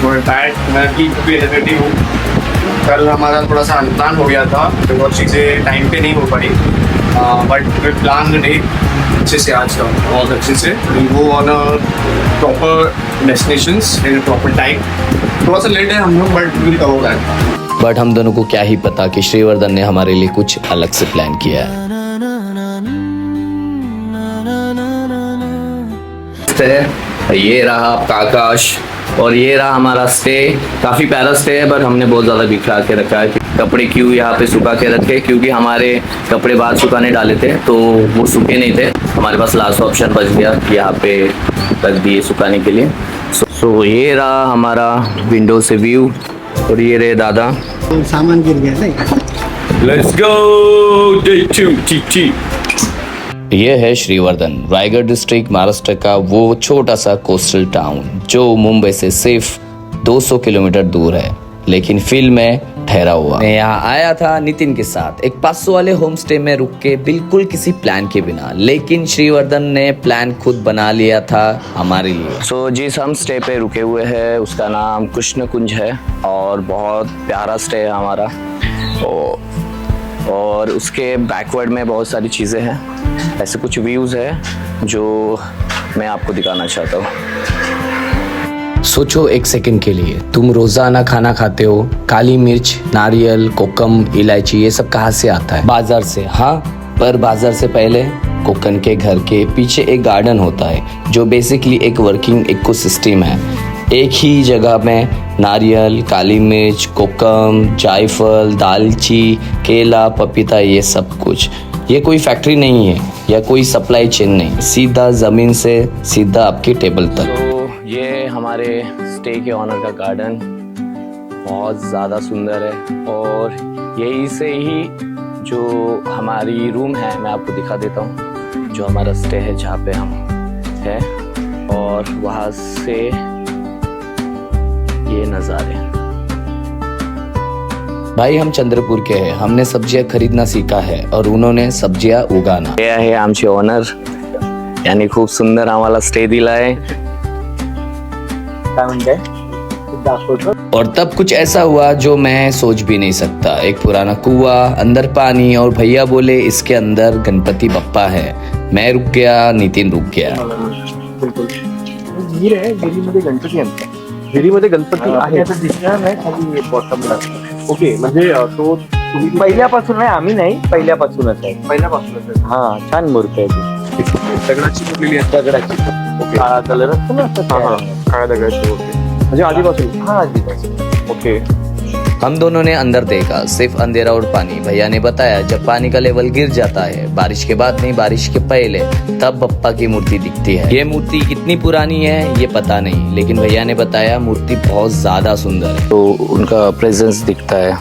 थोड़ा टायर्ड, मैं भी एनर्जेटिक हूँ। कल हमारा थोड़ा सा अनप्लान हो गया था, तो बहुत चीज़ें टाइम पे नहीं हो पाई, बट वी प्लान डे अच्छे से, आज का बहुत अच्छे से will go on a proper destinations in proper time. थोड़ा सा लेट है हम लोग, but will cover that. But हम दोनों को क्या ही पता कि श्रीवर्धन ने हमारे लिए कुछ अलग से प्लान किया है। ये रहा आपका आकाश और ये रहा हमारा स्टे। काफ़ी प्यारा स्टे है, पर हमने बहुत ज़्यादा बिखरा के रखा है। कपड़े क्यों यहाँ पे सुखा के रखे, क्योंकि हमारे कपड़े बाहर सुखाने डाले थे तो वो सूखे नहीं थे। हमारे पास लास्ट ऑप्शन बच गया कि यहाँ पे रख दिए सुखाने के लिए। सो ये रहा हमारा विंडो से व्यू और ये रहे दादा। सामान गिर गया नहीं। Let's go day 2 T. ये है श्रीवर्धन, रायगढ़ डिस्ट्रिक्ट, महाराष्ट्र का वो छोटा सा कोस्टल टाउन जो मुंबई से सिर्फ 200 किलोमीटर दूर है, लेकिन फील में ठहरा हुआ। मैं यहाँ आया था नितिन के साथ एक 500 वाले होम स्टे में रुक के, बिल्कुल किसी प्लान के बिना, लेकिन श्रीवर्धन ने प्लान खुद बना लिया था हमारे लिए। सो जिस हम स्टे पे रुके हुए हैं उसका नाम कृष्ण कुंज है और बहुत प्यारा स्टे है हमारा। और उसके बैकवर्ड में बहुत सारी चीज़ें हैं, ऐसे कुछ व्यूज़ है जो मैं आपको दिखाना चाहता हूँ। सोचो एक सेकंड के लिए, तुम रोजाना खाना खाते हो, काली मिर्च, नारियल, कोकम, इलायची, ये सब कहाँ से आता है? बाजार से। हाँ, पर बाजार से पहले कोकण के घर के पीछे एक गार्डन होता है जो बेसिकली एक वर्किंग इकोसिस्टम है। एक ही जगह में नारियल, काली मिर्च, कोकम, जायफल, दालची, केला, पपीता, ये सब कुछ। ये कोई फैक्ट्री नहीं है या कोई सप्लाई चेन नहीं, सीधा ज़मीन से सीधा आपकी टेबल तक। तो ये हमारे स्टे के ऑनर का गार्डन बहुत ज़्यादा सुंदर है और यही से ही जो हमारी रूम है मैं आपको दिखा देता हूँ, जो हमारा स्टे है जहाँ पे हम हैं, और वहाँ से ये नज़ारे। भाई हम चंद्रपुर के हैं, हमने सब्जियां खरीदना सीखा है और उन्होंने सब्जियां उगाना। ये आहे आमचे ओनर, यांनी खूप सुंदर आम्हाला स्टे दिला है। और तब कुछ ऐसा हुआ जो मैं सोच भी नहीं सकता। एक पुराना कुआं, अंदर पानी, और भैया बोले इसके अंदर गणपति बप्पा है। मैं रुक गया, नितिन रुक गया। गिर आहे, गिरीमध्ये गणपती आहे, गिरीमध्ये गणपती आहे आता दिसणार नाही खाली बॉटमला। ओके, म्हणजे तो तुम्ही पहिल्यापासून नाही, आम्ही नाही, पहिल्यापासूनच आहे. पहिल्यापासूनच आहे. हा, छान मूर्ती आहे ती. दगडाची कुठलेली आहे? दगडाची. ओके, काळा कलर असतो ना तसं हा, आहे. काळ्या दगडाची. ओके, म्हणजे आधीपासून? हा, आधीपासून. ओके। हम दोनों ने अंदर देखा, सिर्फ अंधेरा और पानी। भैया ने बताया जब पानी का लेवल गिर जाता है, बारिश के बाद नहीं, बारिश के पहले, तब बप्पा की मूर्ति दिखती है। ये मूर्ति कितनी पुरानी है ये पता नहीं, लेकिन भैया ने बताया मूर्ति बहुत ज्यादा सुंदर है, तो उनका प्रेजेंस दिखता है।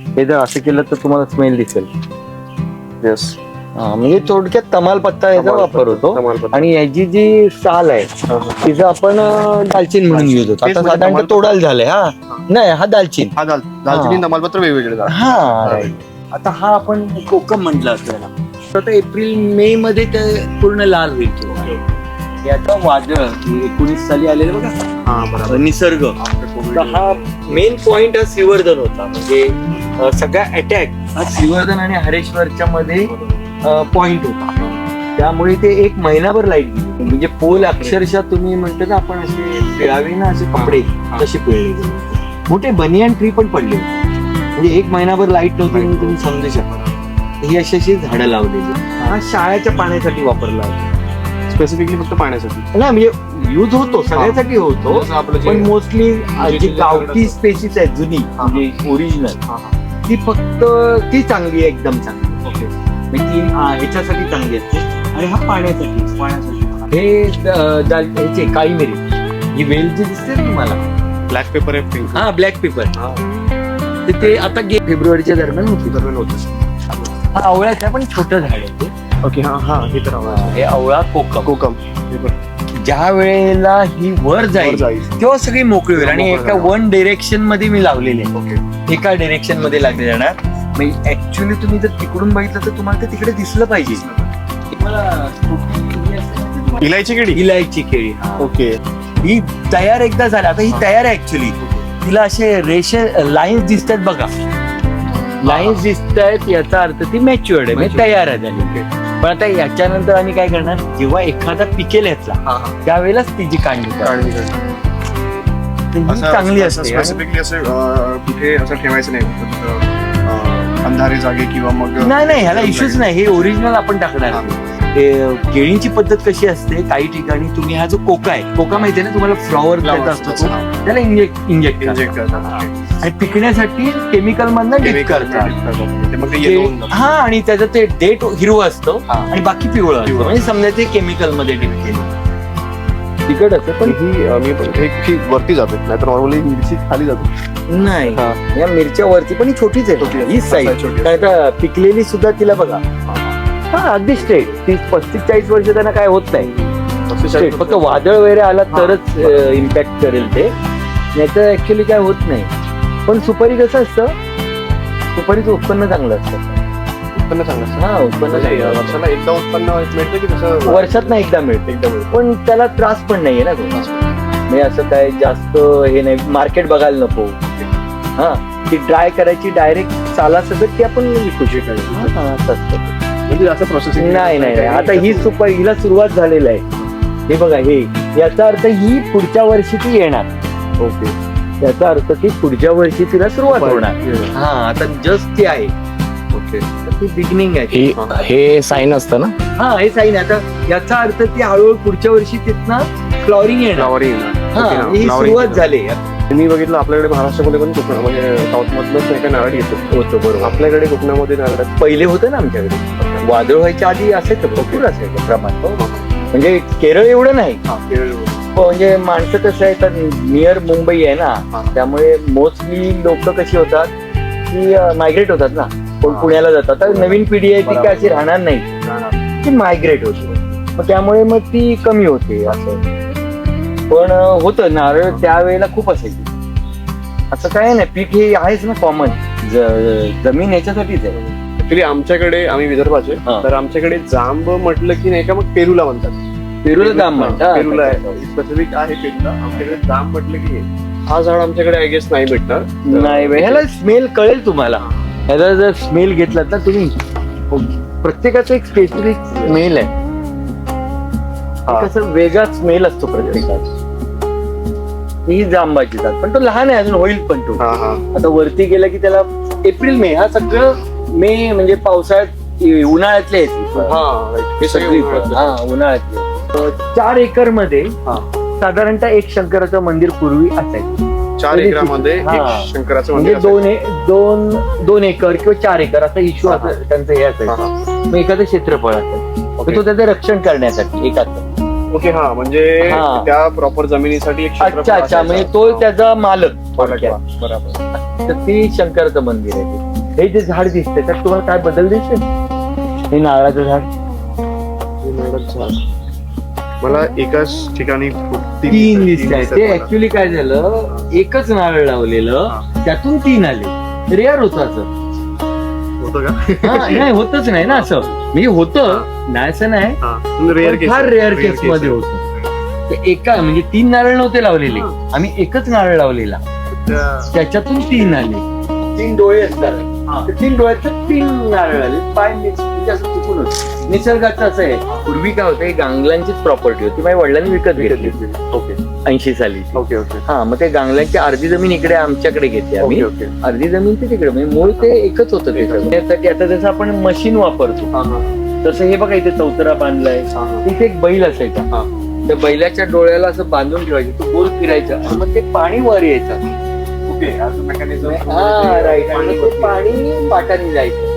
हे जर असं केलं तर तुम्हाला स्मेल दिसेल. यस, म्हणजे थोडक्यात तमालपत्ता याचा वापर होतो. तमालपत्ता. आणि याची जी साल आहे तिचं आपण दालचीन म्हणून यूज होतो. आता साधारण तोडाल झालंय. हा, नाही, हा दालचीन. हा दालचिनी तमालपत्र वेगवेगळे झाले. हा, आता हा आपण कोकम म्हटलं आपल्याला. आता एप्रिल मे मध्ये ते पूर्ण लाल होईल. याचा वादळ 19 साली आलेलं बघा. हा, बरोबर. निसर्ग. तर हा मेन पॉइंट हा श्रीवर्धन होता. म्हणजे सगळा अटॅक हा श्रीवर्धन आणि हरेश्वरच्या मध्ये पॉइंट होता. त्यामुळे ते एक महिनाभर लाईट गेली. म्हणजे पोल अक्षरशः तुम्ही म्हणतो ना आपण असे पिळावे ना, असे कपडे तसे पिळले गेले. मोठे बनियान ट्री पण पडले. म्हणजे एक महिनाभर लाईट नव्हती म्हणून तुम्ही समजू शकता. ही अशी झाडं लावलेली. हा शाळेच्या पाण्यासाठी वापरला होता. स्पेसिफिकली फक्त पाण्यासाठी. नाही म्हणजे यूज होतो सगळ्यासाठी होतो, जसं आपलं जे- पण मोस्टली जी गावठी स्पेसिस आहे जुनी हा. म्हणजे ओरिजिनल, ती फक्त ती चांगली आहे, एकदम चांगली. ओके. म्हणजे ती ह्याच्यासाठी चांगली असते. आणि हा पाण्यासाठी हे ह्याचे काळी मिरी, ही वेल जी दिसते ना तुम्हाला, ब्लॅक पेपर आहे पिंक. हा ब्लॅक पेपर, ते आता फेब्रुवारीच्या दरम्यान होती. दरम्यान होतं. हा आवळ्याचं आहे, पण छोटं झाड आहे ते. ओके. हा हे तर हे आवळा कोकम. कोकम. ज्या वेळेला ही वर जाईल तेव्हा सगळी मोकळी होईल. आणि एका वन डिरेक्शन मध्ये मी लावलेले आहे. ओके. एका डिरेक्शन मध्ये लागले जाणार. म्हणजे ऍक्च्युली तुम्ही जर तिकडून बघितलं तर तुम्हाला ते तिकडे दिसलं पाहिजे. इलायची केळी. इलायची केळी. ओके. ही तयार एकदा झाली, आता ही तयार आहे ऍक्च्युली. तिला असे लाईन्स दिसतात बघा, लाईन्स दिसत आहेत, याचा अर्थ ती मॅच्युअर्ड आहे, म्हणजे तयार आहे झाली. पण आता याच्यानंतर आम्ही काय करणार, जेव्हा एखादा पिकेल यातला त्यावेळेलाच तिची काढणी करणार. ही चांगली असते. स्पेसिफिकली असं कुठे असं ठेवायचं नाही अंधारे जागे किंवा मग नाही ह्याला इश्यूज नाही. हे ओरिजिनल आपण टाकणार. केळींची पद्धत कशी असते, काही ठिकाणी तुम्ही हा जो कोका आहे, कोका माहितीये ना तुम्हाला, फ्लॉवर असतो तो, त्याला इंजेक्ट करतात. आणि पिकण्यासाठी केमिकल मधनं डिप करतात. हा, आणि त्याचं ते डेट हिरवं असतं आणि बाकी पिवळं असतं. म्हणजे समजा ते केमिकल मध्ये डिप केलं. तिखट असतं, पण ही वरती जातो, नाही तर नॉर्मली मिरची खाली जातो. नाही, या मिरच्या वरती पण ही छोटीच आहे, ही साईज. आता पिकलेली सुद्धा तिला बघा, हा अगदी स्ट्रेट. 30-35-40 वर्ष त्यांना काय होत नाही. स्ट्रेट, फक्त वादळ वगैरे आला तरच इम्पॅक्ट करेल ते, नाही तर ऍक्च्युली काय होत नाही. पण सुपारी कसं असतं, सुपारीचं उत्पन्न चांगलं असतं. उत्पन्न चांगलं असतं. हा, उत्पन्न चांगलं. वर्षाला एकदा उत्पन्न मिळतं की तसं वर्षात ना एकदा मिळतं. पण त्याला त्रास पण नाहीये ना तो. म्हणजे असं काय जास्त हे नाही, मार्केट बघायला नको. हा, ती ड्राय करायची डायरेक्ट साला सगळं ती आपण विकू शकतो. म्हणजे असं प्रोसेसिंग नाही. आता ही सुपारी, हिला सुरुवात झालेलं आहे. हे बघा, हे याचा अर्थ ही पुढच्या वर्षी ती येणार. ओके. याचा अर्थ की पुढच्या वर्षी तिला सुरुवात होणार. हा, आता जस्ट ती आहे. ओके. ती बिगिनिंग आहे. हे साईन असतं ना. हा, हे साईन. आता याचा अर्थ ती हळूहळू पुढच्या वर्षी तिथनं फ्लॉवरिंग येणार. फ्लॉवरिंग. हा, ही सुरुवात झाली. मी बघितलं आपल्याकडे महाराष्ट्रामध्ये पण कोकण म्हणजे साऊथ मधलंच नाही का नारळ येतो. होतं बरोबर. आपल्याकडे कोकणामध्ये नारळ पहिले होतं ना आमच्याकडे, वादळ व्हायच्या आधी असायचं, भरपूर असायचं प्रमाण. म्हणजे केरळ एवढं नाही. म्हणजे माणसं कसं आहे, तर नियर मुंबई आहे ना, त्यामुळे मोस्टली लोक कशी होतात की मायग्रेट होतात ना. कोण पुण्याला जातात, तर नवीन पिढी आहे ती काय अशी राहणार नाही, ती मायग्रेट होते. मग त्यामुळे मग ती कमी होते असं. पण होतं नारळ त्यावेळेला खूप असायची. असं काय नाही, पीक हे आहेच ना कॉमन. जमीन याच्यासाठीच आहे. ऍक्च्युली आमच्याकडे, आम्ही विदर्भाचे, तर आमच्याकडे जांब म्हटलं की नाही का मग पेरूला म्हणतात. पेरूला जांब म्हणतात. पेरूला स्पेसिफिक आहे पेरूला. आमच्याकडे जांब म्हटलं की हा झाड आमच्याकडे आय गेस नाही भेटणार. नाही, ह्याला स्मेल कळेल तुम्हाला. ह्याला जर स्मेल घेतलात ना तुम्ही, प्रत्येकाचा एक स्पेसिफिक स्मेल आहे. कसं वेगळा स्मेल असतो प्रत्येकाचा. ही जांबाची जात, पण तो लहान आहे अजून, होईल पण तो. आता वरती गेला की त्याला एप्रिल मे, हा सगळं मे म्हणजे पावसाळ्यात, उन्हाळ्यातले हे सगळी उन्हाळ्यातले. 4 एकर मध्ये साधारणतः एक शंकराचं मंदिर पूर्वी असायचं. 4 एकरामध्ये शंकराचं म्हणजे मंदिर. 2 एकर किंवा 4 एकर असा इश्यू त्यांचं हे असायचं. मग एखादं क्षेत्रफळ असेल, तो त्याचं रक्षण करण्यासाठी एकाचं. ओके. हा, म्हणजे त्या प्रॉपर जमिनीसाठी एक अच्छा, म्हणजे तो त्याचा मालक. बरोबर. तर ती शंकराचं मंदिर आहे. हे जे झाड दिसते त्यात तुम्हाला काय बदल दिसते? हे नारळाचं झाड. मला एकाच ठिकाणी 3 दिसत. ते ऍक्च्युली काय झालं, एकच नारळ लावलेलं, त्यातून 3 आले. रेअर होतं असं. होतं का? नाही, होतच नाही ना असं. म्हणजे होतं नाही असं नाही, फार रेअर केस मध्ये होतं. एका म्हणजे 3 नारळ नव्हते लावलेले, आम्ही एकच नारळ लावलेला, त्याच्यातून 3 आले. 3 डोळे असतात. तर 3 डोळ्याचं 3 नारळ आले, पाय म्हणजे असं चुकून होतं. निसर्गाचं असं आहे. पूर्वी काय होतं, ही गांगलांचीच प्रॉपर्टी होती, माझ्या वडिलांनी विकत घेतली ओके 80 साली. ओके ओके हा, मग ते गांगलांची अर्धी जमीन इकडे आमच्याकडे घेतली आम्ही, ओके, ओके. अर्धी जमीन ते तिकडे, म्हणजे मूळ ते एकच होतं त्याच्यासाठी. आता जसं आपण मशीन वापरतो तसं हे बघा, इथे चौतरा बांधलाय, तिथे एक बैल असायचा, त्या बैलाच्या डोळ्याला असं बांधून ठेवायचं, तो गोल फिरायचा आणि मग ते पाणी वर यायचं. ओके असं मेकॅनिझम हा, राईट. आणि ते पाणी पाटाने जायचं.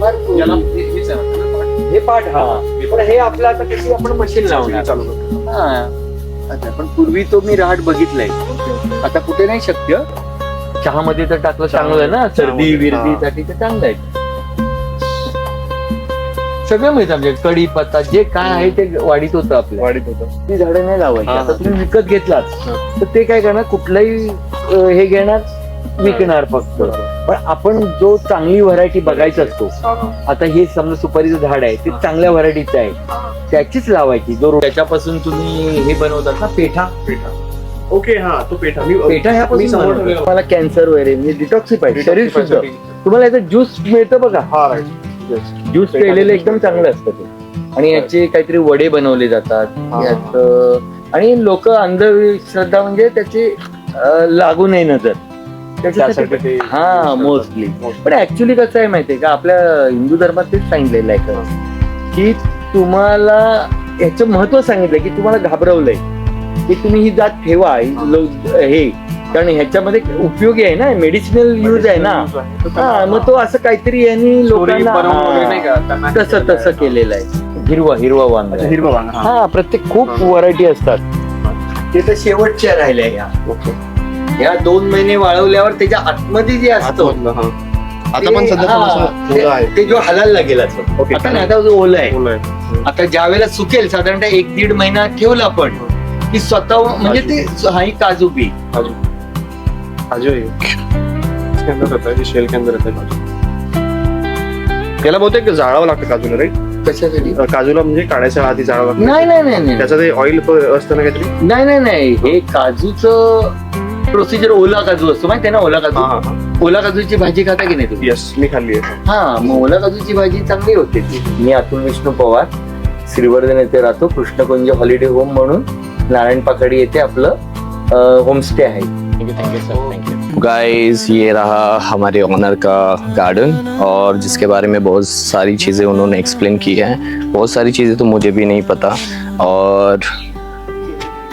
फार cool. हे पाठ, हा. पण हे आपलं आता कशी आपण मशीन लावणार. चालू करतो. हा. अच्छा, पण पूर्वी तो मी रहाट बघितलाय, आता कुठे नाही शक्य. चहामध्ये तर टाकलं चांगलं ना, सर्दी विरदीसाठी तर चांगलं आहे. सगळं मिळतं आमच्या कढीपत्ता जे काय आहे ते वाढीत होतं आपल्या. वाढीत होतं. ती झाडं नाही लावायची. हा. आता तुम्ही विकत घेतलात तर ते काय करणार, कुठलंही हे घेणार, विकणार फक्त. पण आपण जो चांगली व्हरायटी बघायचा असतो, आता हे समजा सुपारीचं झाड आहे, ते चांगल्या व्हरायटीचं आहे, त्याचीच लावायची. जो त्याच्यापासून तुम्ही हे बनवतात ना, पेठा. ओके हा तो पेठा पेठा ह्या मी समोर ठेवलेला. तुम्हाला कॅन्सर वगैरे म्हणजे डिटॉक्सिफाय शरीर शुद्ध. तुम्हाला याचं ज्यूस मिळतं बघा, हा राईट ज्यूस केलेलं एकदम चांगलं असतं ते. आणि याचे काहीतरी वडे बनवले जातात हा. यात. आणि लोक अंधश्रद्धा म्हणजे त्याची लागू नये नजर त्यासाठी ते- हा, मोस्टली. पण ऍक्च्युली कसं आहे माहितीये का, आपल्या हिंदू धर्मात तेच सांगितलेलं आहे की तुम्हाला याचं महत्व सांगितलंय, की तुम्हाला घाबरवलंय की तुम्ही ही जात ठेवा, हे कारण ह्याच्यामध्ये उपयोगी आहे ना, मेडिसिनल यूज आहे ना. हा, मग तो असं काहीतरी यांनी लोकांना तसं केलेलं आहे. हिरवा वांग, हिरवा वांग हा, प्रत्येक खूप व्हरायटी असतात. ते तर शेवटच्या राहिल्या ह्या. या 2 महिने वाळवल्यावर त्याच्या आतमध्ये जे असतं आता पण सध्या थोडंसं ओलं आहे. ते जो हलायला लागेल असं. ओके. आता नाही, आता जो ओलं आहे. ओलं आहे. आता ज्या वेळेला सुकेल, साधारणतः 1-1.5 महिना ठेवला आपण की स्वतः म्हणजे ते हा काजू बी काजू आहे. इसके अंदर रहता है, शेल के अंदर रहता है काजू. याला बहुतेक जाळावं लागतं काजूला, राईट? कशासाठी? काजूला म्हणजे काढायच्या आधी जाळावं लागतं. नाही त्याचं ते ऑइल असतं ना काहीतरी. नाही, हे काजूचं प्रोसिजर ओला काजू असतो, माहिती आहे ना, ओला हा काजू. हा हा ओला काजूची भाजी खाता की नाही तुम्ही? येस मी खाल्ली आहे. हा, मग ओला काजूची भाजी चांगली होते ती. मी अतुल विष्णू पवार, श्रीवर्धन येथे राहतो. कृष्णकुंज हॉलिडे होम म्हणून नारायण पाकडी येथे आपलं होमस्टे आहे. गाइस, ये रहा हमारे ऑनर का गार्डन, और जिसके बारे में बहुत सारी चीज़ें उन्होंने एक्सप्लेन की हैं. बहुत सारी चीज़ें तो मुझे भी नहीं पता, और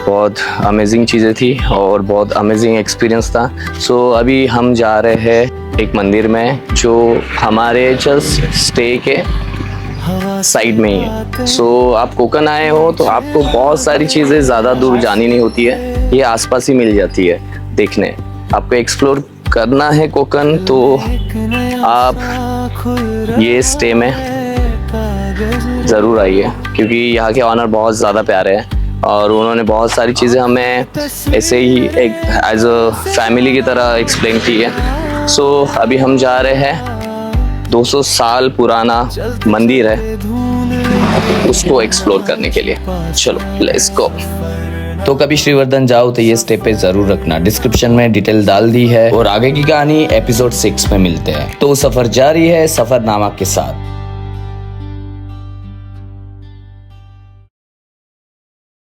बहुत अमेजिंग चीज़ें थी और बहुत अमेजिंग एक्सपीरियंस था. सो अभी हम जा रहे हैं एक मंदिर में जो हमारे जस्ट स्टे के साइड में ही है. सो आप कोकण आए हो तो आपको बहुत सारी चीज़ें ज़्यादा दूर जानी नहीं होती है, ये आसपास ही मिल जाती है देखने. आपको एक्सप्लोर करना है कोकण तो आप ये स्टे में ज़रूर आइए, क्योंकि यहाँ के ऑनर बहुत ज़्यादा प्यारे हैं और उन्होंने बहुत सारी चीज़ें हमें ऐसे ही एक एज अ फैमिली की तरह एक्सप्लेन की है. सो अभी हम जा रहे हैं, 200 साल पुराना मंदिर है, उसको एक्सप्लोर करने के लिए. चलो लेट्स गो. तो कभी श्रीवर्धन जाओ तो ये स्टेप पे जरूर रखना. डिस्क्रिप्शन में डिटेल डाल दी है और आगे की कहानी एपिसोड 6 में मिलते हैं. तो सफर जारी है सफरनामा के साथ.